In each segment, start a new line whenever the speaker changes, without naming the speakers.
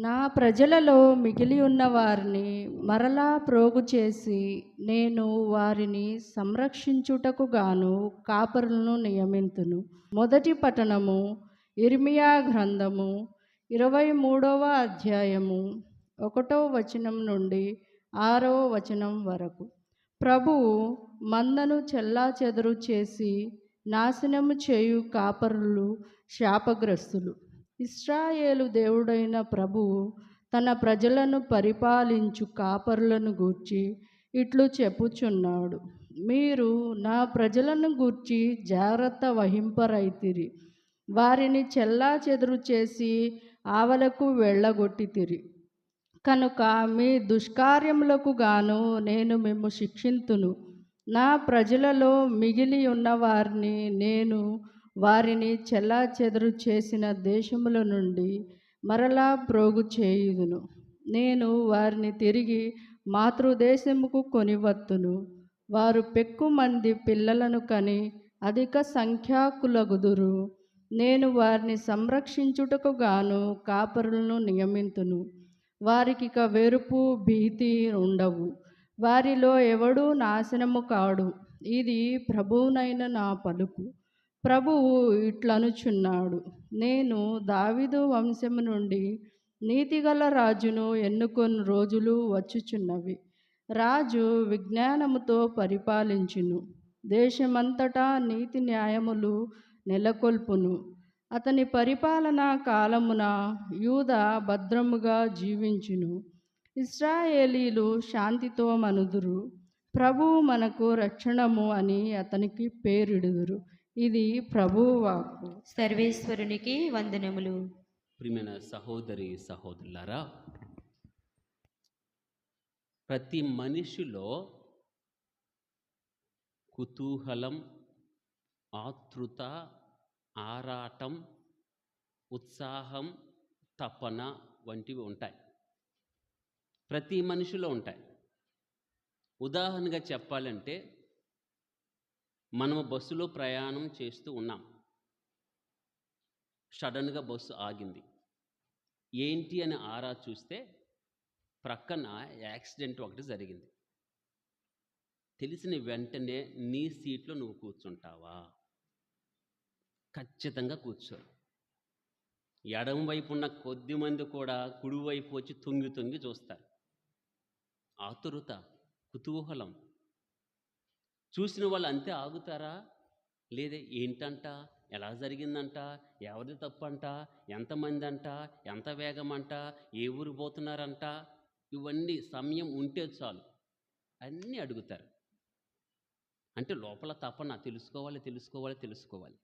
నా ప్రజలలో మిగిలి ఉన్న వారిని మరలా ప్రోగు చేసి నేను వారిని సంరక్షించుటకు గాను కాపరులను నియమింతును. మొదటి పట్టణము ఇర్మియా గ్రంథము 23వ అధ్యాయము 1వ వచనం నుండి 6వ వచనం వరకు. ప్రభువు మందను చెల్లాచెదరు చేసి నాశనము చేయు కాపరులు శాపగ్రస్తులు. ఇశ్రాయేలు దేవుడైన ప్రభువు తన ప్రజలను పరిపాలించు కాపరులను గూర్చి ఇట్లు చెప్పుచున్నాడు. మీరు నా ప్రజలను గూర్చి జాగ్రత్త వహింపరైతిరి. వారిని చెల్లాచెదురు చేసి ఆవలకు వెళ్ళగొట్టితిరి కనుక మీ దుష్కార్యములకు గాను నేను మిమ్ము శిక్షింతును. నా ప్రజలలో మిగిలి ఉన్నవారిని నేను వారిని చెల్లాచెదరు చేసిన దేశముల నుండి మరలా ప్రోగు చేయుదును. నేను వారిని తిరిగి మాతృదేశముకు కొనివత్తును. వారు పెక్కుమంది పిల్లలను కని అధిక సంఖ్యాకులగుదురు. నేను వారిని సంరక్షించుటకు గాను కాపరులను నియమింతును. వారికిక వెరుపు భీతి ఉండవు. వారిలో ఎవడూ నాశనము కాడు. ఇది ప్రభువునైన నా పలుకు. ప్రభువు ఇట్లనుచున్నాడు, నేను దావీదు వంశము నుండి నీతిగల రాజును ఎన్నుకొని రోజులు వచ్చుచున్నవి. రాజు విజ్ఞానముతో పరిపాలించును. దేశమంతటా నీతి న్యాయములు నెలకొల్పును. అతని పరిపాలనా కాలమున యూదా భద్రముగా జీవించును. ఇశ్రాయేలీలు శాంతితో మనుదురు. ప్రభువు మనకు రక్షణము అని అతనికి పేరిడుదురు. ఇది ప్రభువు వాక్కు.
సర్వేశ్వరునికి వందనములు.
ప్రియమైన సహోదరి సహోదరులారా, ప్రతి మనిషిలో కుతూహలం, ఆతృత, ఆరాటం, ఉత్సాహం, తపన వంటివి ఉంటాయి. ప్రతి మనిషిలో ఉంటాయి. ఉదాహరణగా చెప్పాలంటే, మనము బస్సులో ప్రయాణం చేస్తూ ఉన్నాం. సడన్గా బస్సు ఆగింది. ఏంటి అని ఆరా చూస్తే ప్రక్కన యాక్సిడెంట్ ఒకటి జరిగింది. తెలిసిన వెంటనే నీ సీట్లో నువ్వు కూర్చుంటావా? ఖచ్చితంగా కూర్చోరు. ఎడమ వైపు ఉన్న కొద్ది మంది కూడా కుడివైపు వచ్చి తొంగి తొంగి చూస్తారు. ఆతురత, కుతూహలం. చూసిన వాళ్ళు అంతే ఆగుతారా? లేదే ఏంటంట, ఎలా జరిగిందంట, ఎవరిది తప్పంట, ఎంతమంది అంట, ఎంత వేగం అంట, ఏ ఊరు పోతున్నారంట, ఇవన్నీ సమయం ఉంటే చాలు అన్నీ అడుగుతారు. అంటే లోపల తపన తెలుసుకోవాలి.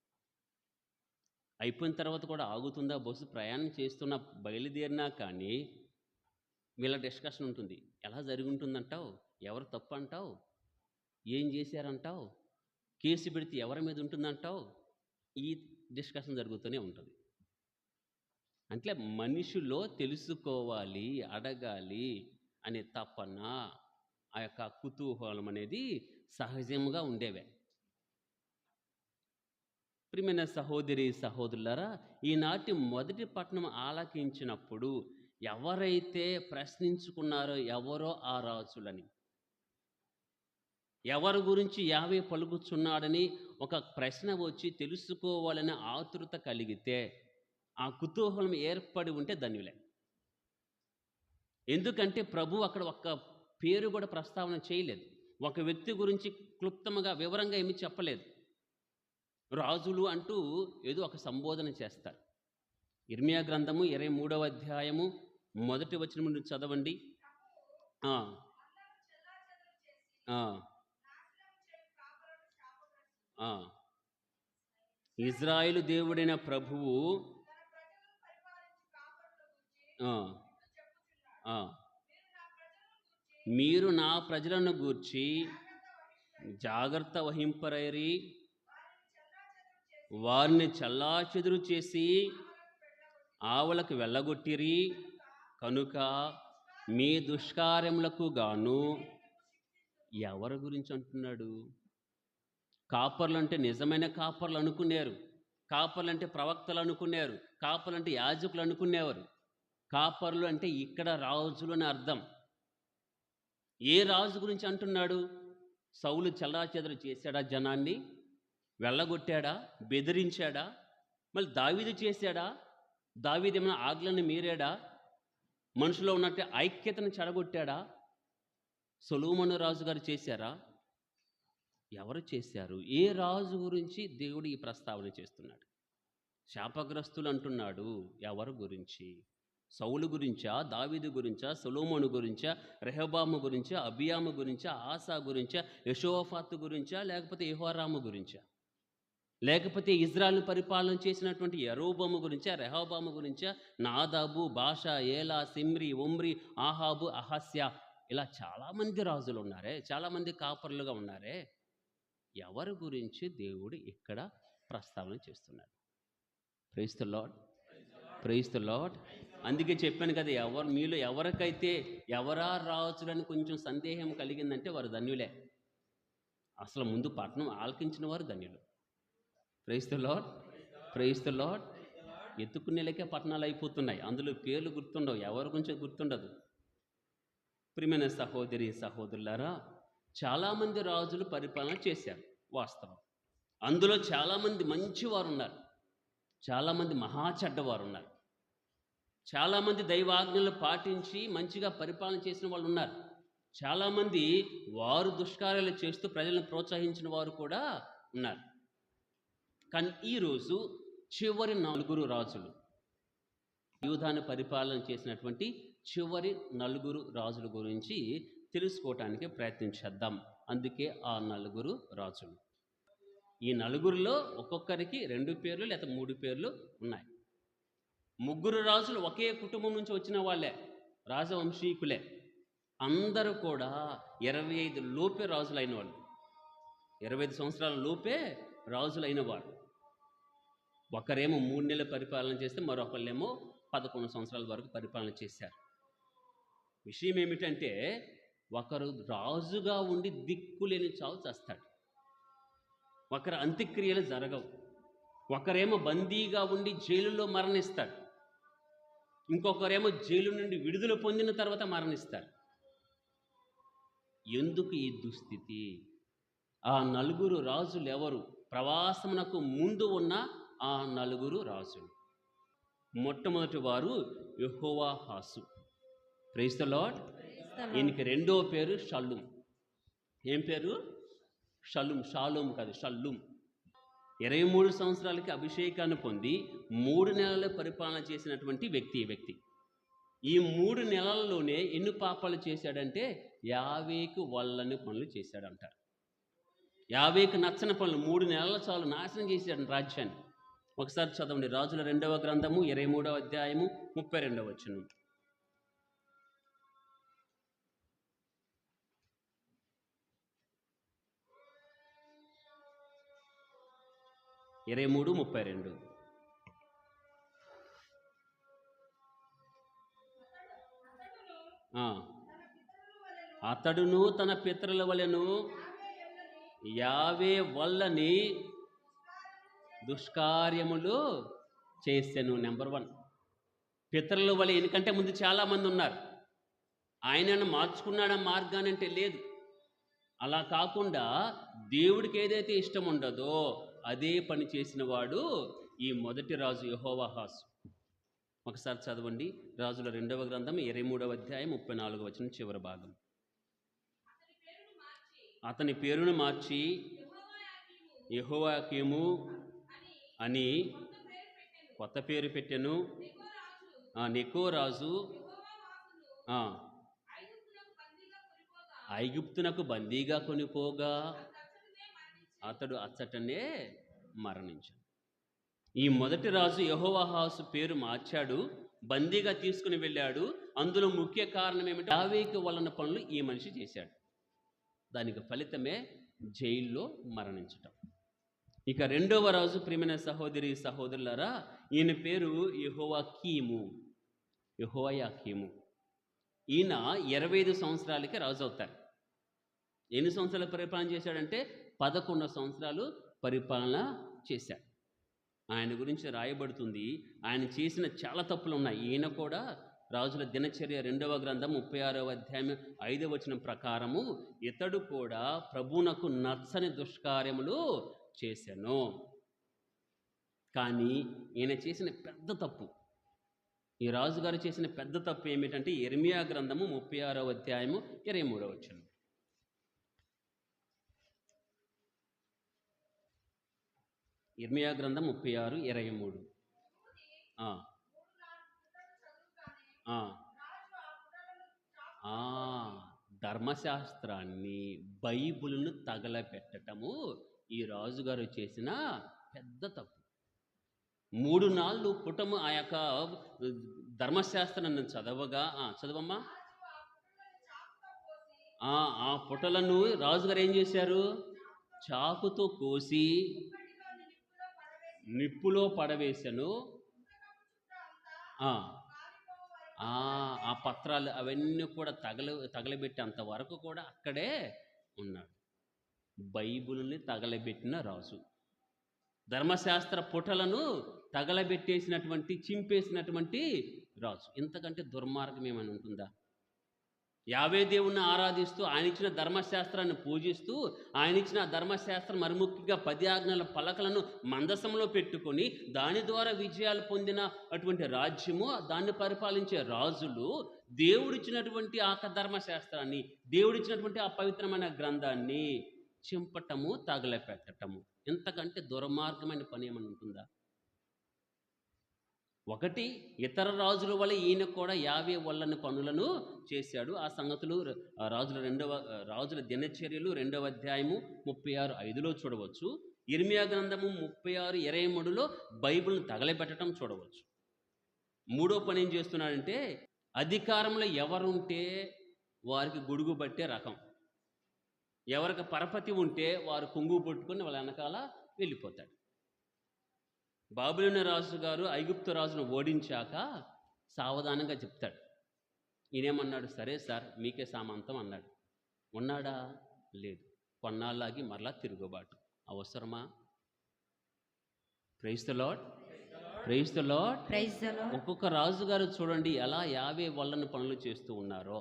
అయిపోయిన తర్వాత కూడా ఆగుతుందా బస్సు? ప్రయాణం చేస్తున్న బయలుదేరినా కానీ వీళ్ళ డిస్కషన్ ఉంటుంది. ఎలా జరిగి ఉంటుందంటావు? ఎవరు తప్పు అంటావు? ఏం చేశారంటావు? కేసు పెడితే ఎవరి మీద ఉంటుందంటావు? ఈ డిస్కషన్ జరుగుతూనే ఉంటుంది. అంటే మనిషిలో తెలుసుకోవాలి, అడగాలి అనే తపన, ఆ యొక్క కుతూహలం అనేది సహజంగా ఉండేవే. ప్రియమైన సహోదరి సహోదరులారా, ఈనాటి మొదటి పట్టణం ఆలకించినప్పుడు ఎవరైతే ప్రశ్నించుకున్నారో ఎవరో ఆ రాజులని, ఎవరి గురించి యావే పలుకుచున్నాడని ఒక ప్రశ్న వచ్చి తెలుసుకోవాలని ఆతృత కలిగితే, ఆ కుతూహలం ఏర్పడి ఉంటే ధన్యులే. ఎందుకంటే ప్రభు అక్కడ ఒక్క పేరు కూడా ప్రస్తావన చేయలేదు. ఒక వ్యక్తి గురించి క్లుప్తంగా వివరంగా ఏమీ చెప్పలేదు. రాజులు అంటూ ఏదో ఒక సంబోధన చేస్తారు. ఇర్మియా గ్రంథము 23వ అధ్యాయము 1వ వచనం నుండి చదవండి. ఇజ్రాయేలు దేవుడైన ప్రభువు మీరు నా ప్రజలను గూర్చి జాగ్రత్త వహింపరైరి, వారిని చల్లాచెదురు చేసి ఆవులకు వెళ్ళగొట్టిరి కనుక మీ దుష్కార్యములకు గాను. ఎవరి గురించి అంటున్నాడు? కాపర్లు అంటే నిజమైన కాపర్లు అనుకున్నారు. కాపర్లు అంటే ప్రవక్తలు అనుకున్నారు. కాపర్లు అంటే యాజకులు అనుకునేవారు. కాపర్లు అంటే ఇక్కడ రాజులు అని అర్థం. ఏ రాజు గురించి అంటున్నాడు? సౌలు చెల్లాచెదరు చేశాడా? జనాన్ని వెళ్ళగొట్టాడా? బెదిరించాడా? మళ్ళీ దావీదు చేశాడా? దావీదు ఏమైనా ఆజ్ఞలను మీరాడా? మనుషులో ఉన్నట్టు ఐక్యతను చెడగొట్టాడా? సొలొమోను రాజు గారు చేశారా? ఎవరు చేశారు? ఏ రాజు గురించి దేవుడు ఈ ప్రస్తావన చేస్తున్నాడు? శాపగ్రస్తులు అంటున్నాడు. ఎవరు గురించి? సౌలు గురించా? దావీదు గురించా? సొలొమోను గురించా? రెహబాము గురించా? అబియాము గురించా? ఆసా గురించా? యెషోవాఫాతు గురించా? లేకపోతే యెహోరాము గురించా? లేకపోతే ఇజ్రాయెల్ను పరిపాలన చేసినటువంటి యరోబాము గురించా? రెహబాము గురించా? నాదాబు, బాషా, ఏలా, సిమ్రి, ఒమ్రి, ఆహాబు, అహస్య, ఇలా చాలామంది రాజులు ఉన్నారే, చాలామంది కాపరులుగా ఉన్నారే. ఎవరి గురించి దేవుడు ఇక్కడ ప్రస్తావన చేస్తున్నాడు? Praise the lord, praise the lord. అందుకే చెప్పాను కదా, మీలో ఎవరికైతే ఎవరా రాజులని కొంచెం సందేహం కలిగిందంటే వారు ధన్యులే. అసలు ముందు పట్టణం ఆలకించిన వారు ధన్యులు. Praise the lord, praise the Lord. ఎత్తుకునేలకే పట్టణాలు అయిపోతున్నాయి, అందులో పేర్లు గుర్తుండవు, ఎవరి గురించి గుర్తుండదు. ప్రియమైన సహోదరి సహోదరులారా, చాలామంది రాజులు పరిపాలన చేశారు, వాస్తవం. అందులో చాలామంది మంచివారు ఉన్నారు, చాలామంది మహా చెడ్డవారు ఉన్నారు. చాలామంది దైవాజ్ఞలు పాటించి మంచిగా పరిపాలన చేసిన వాళ్ళు ఉన్నారు. చాలామంది వారు దుష్కార్యాలు చేస్తూ ప్రజలను ప్రోత్సహించిన వారు కూడా ఉన్నారు. కానీ ఈరోజు చివరి 4 రాజులు, యూదాను పరిపాలన చేసినటువంటి చివరి 4 రాజుల గురించి తెలుసుకోవటానికి ప్రయత్నం చేద్దాం. అందుకే ఆ 4 రాజులు. ఈ 4లో ఒక్కొక్కరికి 2 పేర్లు లేదా 3 పేర్లు ఉన్నాయి. 3 రాజులు ఒకే కుటుంబం నుంచి వచ్చిన వాళ్ళే, రాజవంశీకులే. అందరూ కూడా 25 లోపే రాజులైన వాళ్ళు, 25 సంవత్సరాల లోపే రాజులైన వారు. ఒకరేమో 3 నెలలు పరిపాలన చేస్తే మరొకళ్ళేమో 11 సంవత్సరాల వరకు పరిపాలన చేశారు. విషయం ఏమిటంటే, ఒకరు రాజుగా ఉండి దిక్కులేని చావు చేస్తాడు, ఒకరు అంత్యక్రియలు జరగవు. ఒకరేమో బందీగా ఉండి జైలులో మరణిస్తాడు, ఇంకొకరేమో జైలు నుండి విడుదల పొందిన తర్వాత మరణిస్తారు. ఎందుకు ఈ దుస్థితి? ఆ 4 రాజులు ఎవరు? ప్రవాసమునకు ముందు ఉన్న ఆ 4 రాజులు. మొట్టమొదటి వారు యెహోవాహాసు. Praise the lord. ఈయనకి రెండో పేరు షల్లూమ్. ఏం పేరు? షల్లూమ్. షాలోమ్ కాదు, షల్లూమ్. 23 సంవత్సరాలకి అభిషేకాన్ని పొంది 3 నెలలు పరిపాలన చేసినటువంటి వ్యక్తి. ఈ 3 నెలల్లోనే ఎన్ని పాపాలు చేశాడంటే 50కు వల్లని పనులు చేశాడంటారు. 50కు నచ్చని పనులు 3 నెలల చాలు నాశనం చేశాడు రాజ్యాన్ని. ఒకసారి చదవండి, రాజుల 2వ గ్రంథము 23వ అధ్యాయము 32వ వచనం. అతడును తన పితరుల వలెను యావే వల్లని దుష్కార్యములు చేశాను. నెంబర్ 1, పితరుల వలె. ఎందుకంటే ముందు చాలామంది ఉన్నారు, ఆయనను మార్చుకున్నాడా మార్గాన్ని అంటే లేదు. అలా కాకుండా దేవుడికి ఏదైతే ఇష్టం ఉండదో అదే పని చేసిన వాడు ఈ మొదటి రాజు యెహోవాహాసు. ఒకసారి చదవండి, రాజుల 2వ గ్రంథం 23వ అధ్యాయం 34వ వచనం చివరి భాగం. అతని పేరును మార్చి యెహోయాకీము అని కొత్త పేరు పెట్టెను. నెకో రాజు ఐగుప్తునకు బందీగా కొనిపోగా అతడు అచ్చటనే మరణించాడు. ఈ మొదటి రాజు యెహోవాహాసు పేరు మార్చాడు, బందీగా తీసుకుని వెళ్ళాడు. అందులో ముఖ్య కారణం ఏమిటి? యావేకు వలన పనులు ఈ మనిషి చేశాడు. దానికి ఫలితమే జైల్లో మరణించటం. ఇక 2వ రాజు, ప్రియమైన సహోదరి సహోదరులారా, ఈయన పేరు యెహోయాకీము. ఈయన 25 సంవత్సరాలకి రాజు అవుతారు. ఎన్ని సంవత్సరాలు పరిపాలన చేశాడంటే 11 సంవత్సరాలు పరిపాలన చేశాడు. ఆయన గురించి రాయబడుతుంది, ఆయన చేసిన చాలా తప్పులు ఉన్నాయి. ఈయన కూడా రాజుల దినచర్య 2వ గ్రంథం 36వ అధ్యాయం 5వ వచనం ప్రకారము ఇతడు కూడా ప్రభువునకు నచ్చని దుష్కార్యములు చేశాను. కానీ ఈయన చేసిన పెద్ద తప్పు, ఈ రాజుగారు చేసిన పెద్ద తప్పు ఏమిటంటే యిర్మీయా గ్రంథము 36వ అధ్యాయము 23వ వచనం. యిర్మీయా గ్రంథం 36:23. ధర్మశాస్త్రాన్ని, బైబిల్ను తగలపెట్టటము ఈ రాజుగారు చేసిన పెద్ద తప్పు. 3 నాళ్ళు పుటము ఆ యొక్క ధర్మశాస్త్రాన్ని చదవమ్మా. ఆ పుటలను రాజుగారు ఏం చేశారు? చాకుతో కోసి నిప్పులో పడవేశాను. ఆ పత్రాలు అవన్నీ కూడా తగలబెట్టేంత వరకు కూడా అక్కడే ఉన్నాడు. బైబిల్ని తగలబెట్టిన రాజు, ధర్మశాస్త్ర పుటలను తగలబెట్టేసినటువంటి, చింపేసినటువంటి రాజు. ఇంతకంటే దుర్మార్గం ఏమైనా ఉంటుందా? యావే దేవుణ్ణి ఆరాధిస్తూ, ఆయన ఇచ్చిన ధర్మశాస్త్రాన్ని పూజిస్తూ, ఆయన ఇచ్చిన ధర్మశాస్త్రం మరి ముఖ్యంగా 10 ఆజ్ఞల పలకలను మందసంలో పెట్టుకొని దాని ద్వారా విజయాలు పొందిన అటువంటి రాజ్యము, దాన్ని పరిపాలించే రాజులు దేవుడిచ్చినటువంటి ఆ ధర్మశాస్త్రాన్ని, దేవుడిచ్చినటువంటి ఆ పవిత్రమైన గ్రంథాన్ని చింపటము, తగలపెట్టటము, ఇంతకంటే దుర్మార్గమైన పని ఏమైనా ఉంటుందా? ఒకటి, ఇతర రాజుల వల్ల ఈయన కూడా యావే వల్లని పనులను చేశాడు. ఆ సంగతులు రాజుల దినచర్యలు 2వ అధ్యాయము 36:5లో చూడవచ్చు. యిర్మీయా గ్రంథము 36:23లో బైబిల్ని తగలబెట్టడం చూడవచ్చు. 3వ పని ఏం చేస్తున్నాడంటే, అధికారంలో ఎవరుంటే వారికి గొడుగు పట్టే రకం, ఎవరికి పరపతి ఉంటే వారు కొంగు పట్టుకొని వాళ్ళ వెనకాల వెళ్ళిపోతాడు. బాబిలోను రాజు గారు ఐగుప్తు రాజును ఓడించాక సావధానంగా చెప్తాడు. ఈయనేమన్నాడు? సరే సార్, మీకే సామంతం అన్నాడు. ఉన్నాడా? లేదు. కొన్నాళ్ళకి మరలా తిరుగుబాటు. అవసరమా? Praise the lord, praise the lord. ఒక్కొక్క రాజుగారు చూడండి ఎలా యావే వల్లని పనులు చేస్తూ ఉన్నారో.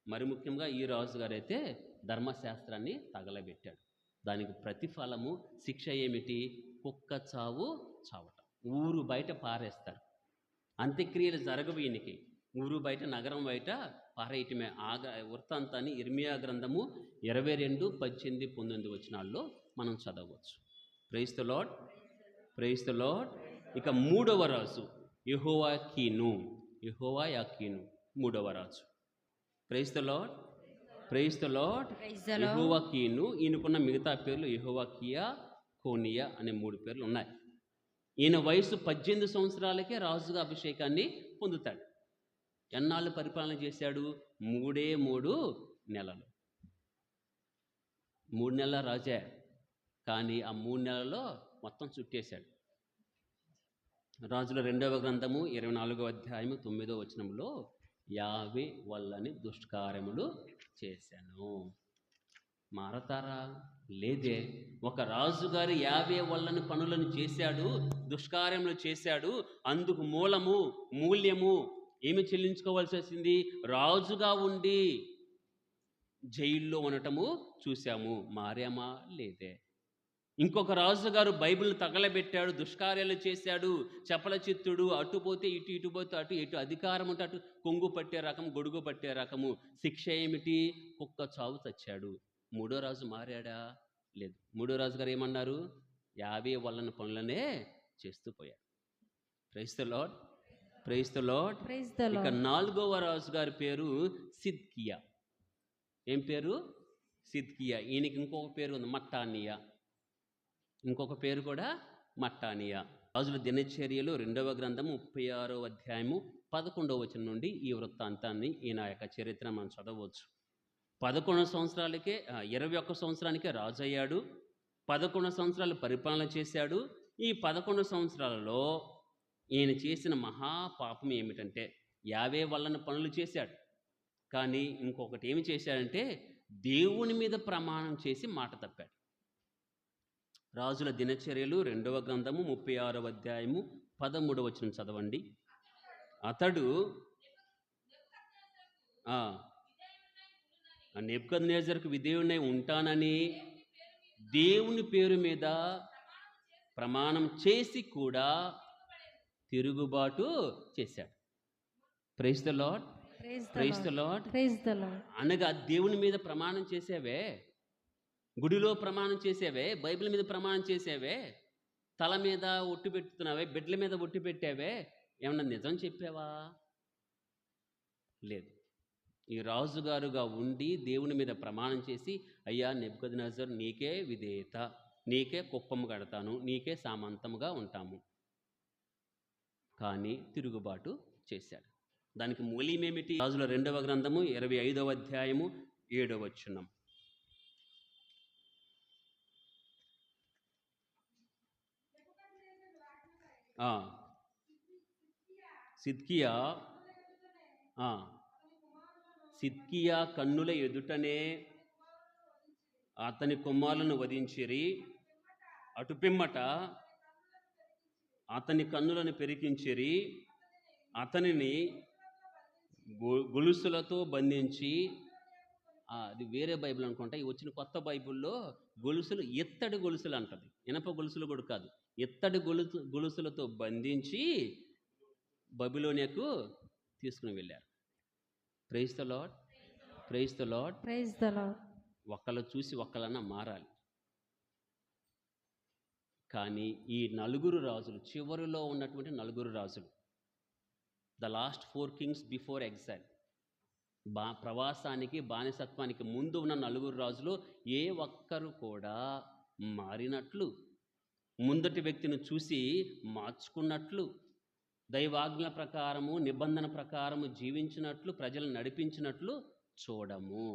మరి ముఖ్యంగా ఈ రాజుగారు అయితే ధర్మశాస్త్రాన్ని తగలబెట్టాడు. దానికి ప్రతిఫలము, శిక్ష ఏమిటి? కుక్క చావు చావటం. ఊరు బయట పారేస్తారు. అంత్యక్రియలు జరగవు ఈయనకి. ఊరు బయట, నగరం బయట పారేయటమే. వృత్తాంతాన్ని యిర్మీయా గ్రంథము 22:18-19 వచనాల్లో మనం చదవచ్చు. Praise the lord, praise the lord. ఇక 3వ రాజు యెహోయాకీను 3వ రాజు. Praise the lord, praise the Lord. యెహోయాకీను, ఈయనకున్న మిగతా పేర్లు యెహోయాకియా, కోనియా అనే 3 పేర్లు ఉన్నాయి. ఈయన వయసు 18 సంవత్సరాలకే రాజుగా అభిషేకాన్ని పొందుతాడు. ఎన్నాళ్ళు పరిపాలన చేశాడు? 3 నెలలు. 3 నెలల రాజే, కానీ ఆ 3 నెలల్లో మొత్తం చుట్టేశాడు. రాజుల 2వ గ్రంథము 24వ అధ్యాయము 9వ వచనంలో యావే వల్లని దుష్కార్యములు చేశాను. మారతారా? లేదే. ఒక రాజుగారు యావే వల్లని పనులను చేశాడు, దుష్కార్యములు చేశాడు. అందుకు మూల్యము ఏమి చెల్లించుకోవాల్సి వచ్చింది? రాజుగా ఉండి జైల్లో ఉండటము చూశాము. మారామా? లేదే. ఇంకొక రాజుగారు బైబిల్ తగలబెట్టాడు, దుష్కార్యాలు చేశాడు, చపల చిత్తుడు, అటుపోతే ఇటు, ఇటుపోతే అటు, ఎటు అధికారం ఉంటే అటు కొంగు పట్టే రకం, గొడుగు పట్టే రకము. శిక్ష ఏమిటి? కుక్క చావు చచ్చాడు. 3వ రాజు మారాడా? లేదు. 3వ రాజు గారు ఏమన్నారు? యావే వల్లని పనులనే చేస్తూ పోయాడు. Praise the lord, praise the lord. ఇక 4వ రాజు గారి పేరు సిద్కియా. ఏం పేరు? సిద్కియా. ఈయనకి ఇంకొక పేరు ఉంది, మట్టానియా. ఇంకొక పేరు కూడా మట్టానియా. రాజుల దినచర్యలు 2వ గ్రంథము 36వ అధ్యాయము 11వ వచనం నుండి ఈ వృత్తాంతాన్ని, ఈయన యొక్క చరిత్ర మనం చదవచ్చు. 11 సంవత్సరాలకే 21 సంవత్సరానికే రాజు అయ్యాడు. 11 సంవత్సరాలు పరిపాలన చేశాడు. ఈ 11 సంవత్సరాలలో ఈయన చేసిన మహాపాపం ఏమిటంటే యావే వల్లని పనులు చేశాడు. కానీ ఇంకొకటి ఏమి చేశాడంటే దేవుని మీద ప్రమాణం చేసి మాట తప్పాడు. రాజుల దినచర్యలు 2వ గ్రంథము 36వ అధ్యాయము 13వ వచనం చదవండి. అతడు నెబుకద్నెజరుకు విధేయుడై ఉంటానని దేవుని పేరు మీద ప్రమాణం చేసి కూడా తిరుగుబాటు చేశాడు. Praise the lord, praise the lord.
Praise the lord.
అనగా దేవుని మీద ప్రమాణం చేసేవే, గుడిలో ప్రమాణం చేసేవే, బైబిల్ మీద ప్రమాణం చేసేవే, తల మీద ఒట్టు పెట్టుతున్నావే, బిడ్డల మీద ఒట్టు పెట్టావే, ఏమన్నా నిజం చెప్పావా? లేదు. ఈ రాజుగారుగా ఉండి దేవుని మీద ప్రమాణం చేసి, అయ్యా నెబుకద్నెజరు నీకే విధేయత, నీకే కుప్పము కడతాను, నీకే సామంతముగా ఉంటాము, కానీ తిరుగుబాటు చేశాడు. దానికి మూల్యమేమిటి? రాజుల 2వ గ్రంథము 25వ అధ్యాయము 7వ వచనం. సిద్కియా కన్నుల ఎదుటనే అతని కుమారులను వధించిరి, అటుపిమ్మట అతని కన్నులను పెరికించిరి, అతనిని గొలుసులతో బంధించి, అది వేరే బైబిల్ అనుకుంటా, ఈ వచ్చిన కొత్త బైబిల్లో గొలుసులు ఎత్తడి గొలుసులు అంటది, ఇనప గొలుసులు కూడా కాదు, ఎత్తడి గొలుసులతో బంధించి బబిలోనియకు తీసుకుని వెళ్ళారు. Praise the lord, praise the lord,
praise the lord.
ఒక్కళ్ళు చూసి ఒక్కళ్ళన్నా మారాలి. కానీ ఈ నలుగురు రాజులు, చివరిలో ఉన్నటువంటి నలుగురు రాజులు, the last 4 kings before exile, ప్రవాసానికి బానిసత్వానికి ముందు ఉన్న నలుగురు రాజులు ఏ ఒక్కరు కూడా మారినట్లు, ముందటి వ్యక్తిని చూసి మార్చుకున్నట్లు, దైవాజ్ఞల ప్రకారము నిబంధన ప్రకారము జీవించినట్లు, ప్రజలను నడిపించినట్లు చూడము.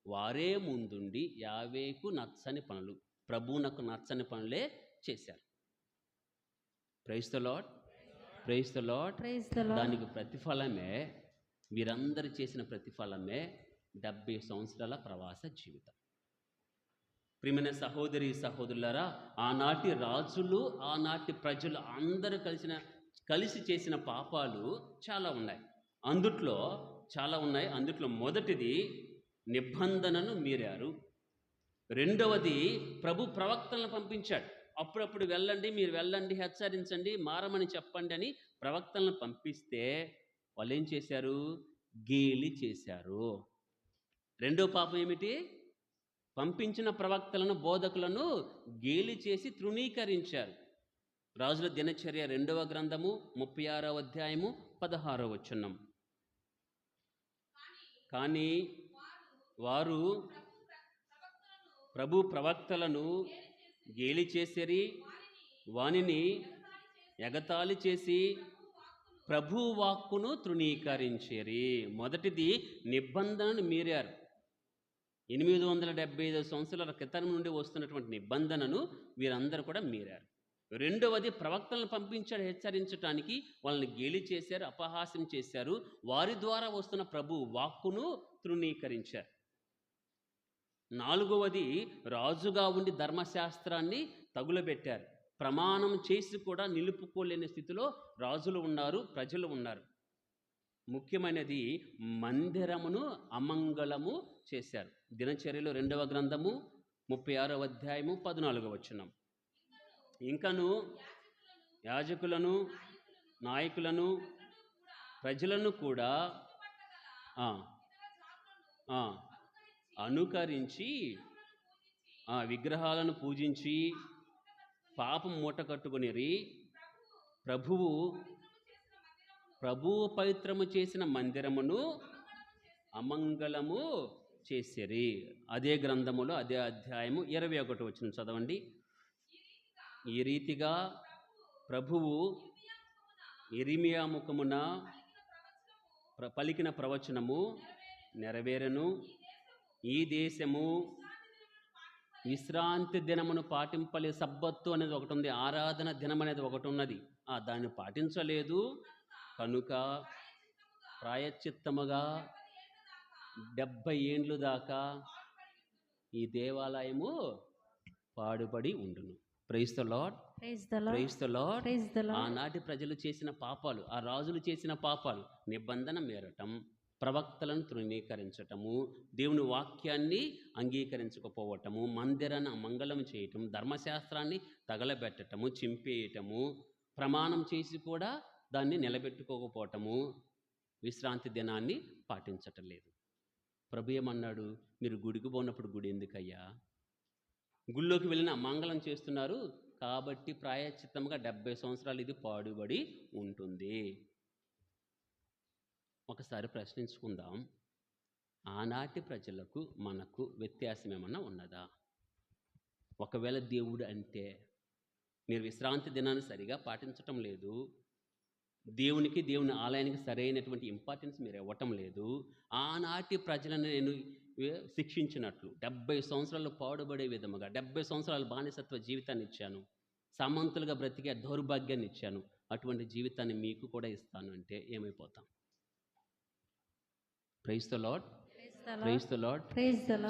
వారే ముందుండి యావేకు నచ్చని పనులు, ప్రభువునకు నచ్చని పనులే చేశారు. Praise the lord, praise the lord,
praise the lord.
దానికి ప్రతిఫలమే, వీరందరూ చేసిన ప్రతిఫలమే 70 సంవత్సరాల ప్రవాస జీవితం. ప్రియమైన సహోదరి సహోదరులారా, ఆనాటి రాజులు, ఆనాటి ప్రజలు అందరూ కలిసి చేసిన పాపాలు చాలా ఉన్నాయి. అందుట్లో మొదటిది నిబంధనను మీరారు. రెండవది ప్రభు ప్రవక్తలను పంపించాడు. అప్పుడప్పుడు వెళ్ళండి, మీరు వెళ్ళండి, హెచ్చరించండి, మారమని చెప్పండి అని ప్రవక్తలను పంపిస్తే వాళ్ళు ఏం చేశారు? గేలి చేశారు. రెండో పాపం ఏమిటి? పంపించిన ప్రవక్తలను, బోధకులను గేలి చేసి తృణీకరించారు. రాజుల దినచర్య 2వ గ్రంథము 36వ అధ్యాయము 16వ వచనం. కానీ వారు ప్రభు ప్రవక్తలను గేలి చేసిరి, వానిని ఎగతాళి చేసి ప్రభు వాక్కును తృణీకరించిరి. మొదటిది నిబంధనను మీరారు. 875 సంవత్సరాల క్రితం నుండి వస్తున్నటువంటి నిబంధనను వీరందరూ కూడా మీరారు. రెండవది ప్రవక్తలను పంపించాడు హెచ్చరించడానికి, వాళ్ళని గేలి చేశారు, అపహాస్యం చేశారు, వారి ద్వారా వస్తున్న ప్రభు వాక్కును తృణీకరించారు. నాలుగవది రాజుగా ఉండి ధర్మశాస్త్రాన్ని తగులబెట్టారు. ప్రమాణం చేసి కూడా నిలుపుకోలేని స్థితిలో రాజులు ఉన్నారు, ప్రజలు ఉన్నారు. ముఖ్యమైనది మందిరమును అమంగళము చేశారు. దినచర్యలు 2వ గ్రంథము 36వ అధ్యాయము 14వ వచనం. ఇంకను యాజకులను, నాయకులను, ప్రజలను కూడా అనుకరించి విగ్రహాలను పూజించి పాపం మూట కట్టుకొనిరి. ప్రభువు పవిత్రము చేసిన మందిరమును అమంగళము చేసిరి. అదే గ్రంథములో అదే అధ్యాయము 21వ వచనం చదవండి. ఈ రీతిగా ప్రభువు ఇర్మియా ముఖమున పలికిన ప్రవచనము నెరవేరెను. ఈ దేశము విశ్రాంతి దినమును పాటింపలే, సబ్బత్తు అనేది ఒకటి ఉంది, ఆరాధన దినం అనేది ఒకటి ఉన్నది, దాన్ని పాటించలేదు కనుక ప్రాయశ్చిత్తముగా 70 ఏండ్లు దాకా ఈ దేవాలయము పాడుపడి ఉండును. Praise the lord,
praise the lord,
praise the lord.
Praise the lord.
ఆనాటి ప్రజలు చేసిన పాపాలు, ఆ రాజులు చేసిన పాపాలు, నిబంధన మీరటం, ప్రవక్తలను తృణీకరించటము, దేవుని వాక్యాన్ని అంగీకరించకపోవటము, మందిరాన్ని అమంగళం చేయటం, ధర్మశాస్త్రాన్ని తగలబెట్టటము, చింపేయటము, ప్రమాణం చేసి కూడా దాన్ని నిలబెట్టుకోకపోవటము, విశ్రాంతి దినాన్ని పాటించటం లేదు. ప్రభు ఏమన్నాడు? మీరు గుడికి పోయినప్పుడు గుడి ఎందుకయ్యా? గుళ్ళోకి వెళ్ళిన అమంగళం చేస్తున్నారు కాబట్టి ప్రాయశ్చిత్తంగా 70 సంవత్సరాలు ఇది పాడుబడి ఉంటుంది. ఒకసారి ప్రశ్నించుకుందాం, ఆనాటి ప్రజలకు మనకు వ్యత్యాసం ఏమన్నా ఉన్నదా? ఒకవేళ దేవుడు అంటే మీరు విశ్రాంతి దినాన్ని సరిగా పాటించటం లేదు, దేవుని ఆలయానికి సరైనటువంటి ఇంపార్టెన్స్ మీరు ఇవ్వటం లేదు, ఆనాటి ప్రజలను నేను శిక్షించినట్లు 70 సంవత్సరాలు పాడుబడే విధముగా 70 సంవత్సరాలు బానిసత్వ జీవితాన్ని ఇచ్చాను, సామంతులుగా బ్రతికే దౌర్భాగ్యాన్ని ఇచ్చాను, అటువంటి జీవితాన్ని మీకు కూడా ఇస్తాను అంటే ఏమైపోతాం? Praise the lord, praise the Lord.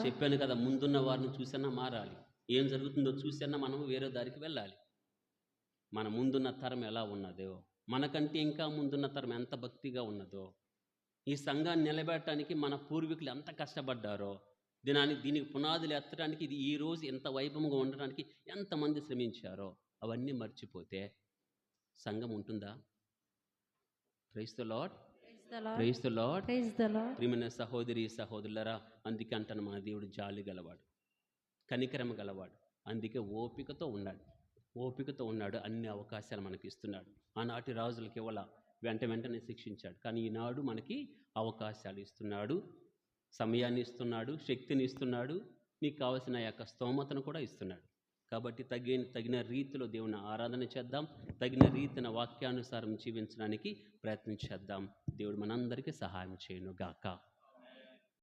చెప్పాను కదా, ముందున్న వారిని చూసన్నా మారాలి, ఏం జరుగుతుందో చూసన్నా మనం వేరే దారికి వెళ్ళాలి. మన ముందున్న తరం ఎలా ఉన్నదో, మనకంటే ఇంకా ముందున్న తరం ఎంత భక్తిగా ఉన్నదో, ఈ సంఘాన్ని నిలబెట్టడానికి మన పూర్వీకులు ఎంత కష్టపడ్డారో, దీనికి పునాదులు ఎత్తడానికి, ఇది ఈ రోజు ఎంత వైభవంగా ఉండడానికి ఎంతమంది శ్రమించారో అవన్నీ మర్చిపోతే సంఘం ఉంటుందా? Praise the lord, praise the lord. ప్రియమైన సహోదరి సహోదరులరా, అందుకే అంటాను, మన దేవుడు జాలి గలవాడు, కనికరం గలవాడు, అందుకే ఓపికతో ఉన్నాడు, అన్ని అవకాశాలు మనకి ఇస్తున్నాడు. ఆనాటి రాజులకి ఇవ్వాల, వెంటనే శిక్షించాడు, కానీ ఈనాడు మనకి అవకాశాలు ఇస్తున్నాడు, సమయాన్ని ఇస్తున్నాడు, శక్తిని ఇస్తున్నాడు, నీకు కావలసిన యొక్క స్తోమతను కూడా ఇస్తున్నాడు. కాబట్టి తగిన రీతిలో దేవుని ఆరాధన చేద్దాం, తగిన రీతిన వాక్యానుసారం జీవించడానికి ప్రయత్నం చేద్దాం. దేవుడు మనందరికీ సహాయం చేయను గాక.